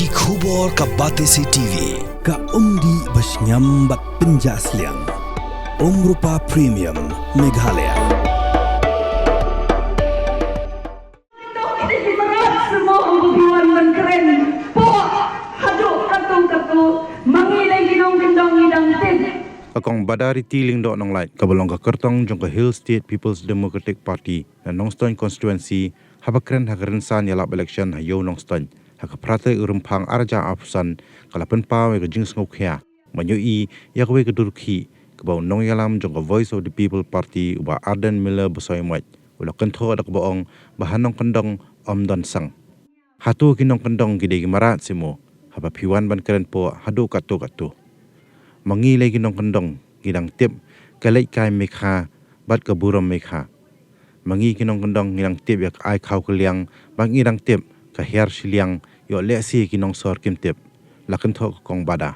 Ki khubor ka Batesi TV. Ka umdi basnyam bak penjaslian. Rupa Premium Meghalaya. Semua pembunuhan menkeren. Pok haduk katu mangilai ginong kendong hidang tin. Akong badari tiling do nong light kabalong ka kertong jong ka Hill State People's Democratic Party na Nongstoin constituency habakren hakarin san yalap election hayo Nongstoin hakaprate urumpang arja apusan kalapen pa we jing ngokya manyui yakwe kedurki kabaw nong yalam jong ka Voice of the People Party uba Arden Miller Bosoy Mwat ula kentho adak boong bahanong kendong omdon sang hatu kinong kendong gide gimarat simo haba piwan ban keren po hadu katu mangilai ginong kendong gidang tip kalai kai mekha bat kaburam mekha mangi ginong kendong gidang tip yak ai khau kaliang bang idang tip ka her siliang yo lesi ginong sor kim tip lakan thok kong bada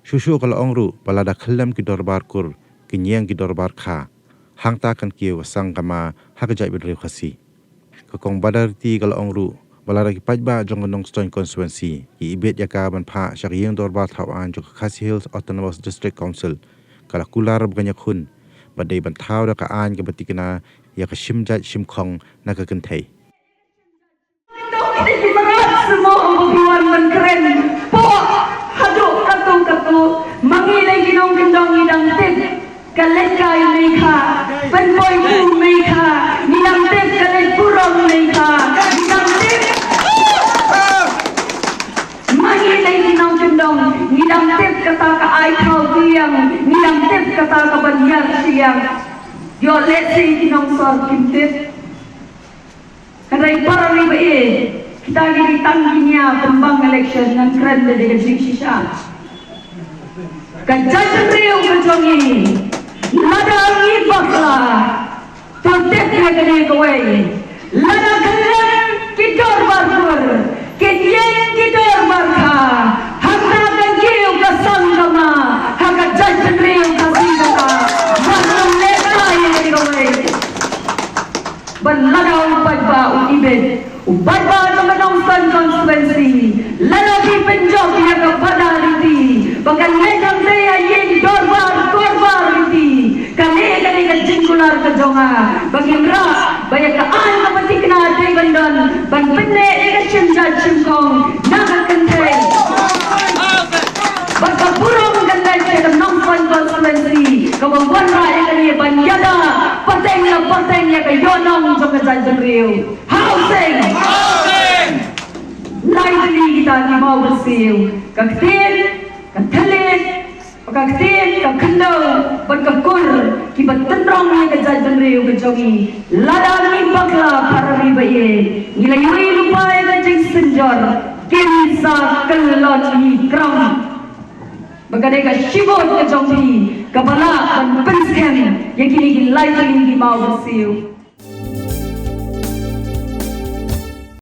shushu kala ongru palada khalam ki dorbar kur kinyang ki dorbar kha hangta kan ki wasang kama hakajai bedre khasi ka kong badar ti kala ongru balara ki pajba jong Nongstoin constituency ki ibet yaka ban pha shakyeng dorbar thawan jong Khasi Hills Autonomous District Council kala kular bganya khun badai ban thaw da ka an ka batikina ya ka shimjat shimkhong na ka kenthai Semua pembunuhan menkeren. Pok haduk katu mangilai ginong kendong hidang tin. Kalekai mekha penboy pu mekha hidang tin kalai purong mekha hidang tin mangilai ginong kendong hidang tin kata ka ai khau tiang hidang tin kata ka banyar siang yo lesi ginong sor kimtit kadai parari ba kita lagi tangginya pembang election dengan keren dari Jing Shisha. Kajajan riu kejongi, lada ngi bakla, tertib kene kowe, lada keren kidor barkur, kenyeng kidor barka, hakna kengiu kasang kama, hakajajan riu kasingka, bakal lekai kene kowe. Berlada umpat ba ibet. Ubadba ng Nongstoin constituency, lalaki penjok niya kepada riti, bahkan ngedang daya yin korbar riti, kani ka jingkular ke jonga, bagi merak, banyak kaan kapatik na aday bandon, ban penne ika shimjat shimkong, nakakantay. Baka burong gandai sa Nongstoin constituency, kawangwan raya kani banyada, pateng niya kayonong sa kajajan riu. Housing! Lightly kita ni mau bersiu. Kaktil, katalit, kaktil, kakendo, berkakur, kibat tenrong ni kejajan riu kejongi. Lada ni bakla para ribaye. Ngilayui lupai kajing senjor, kinsa kelon ni kram. Bagadai ka shibot kejongi, kabala dan pensem yang kini lightly ni mau bersiu.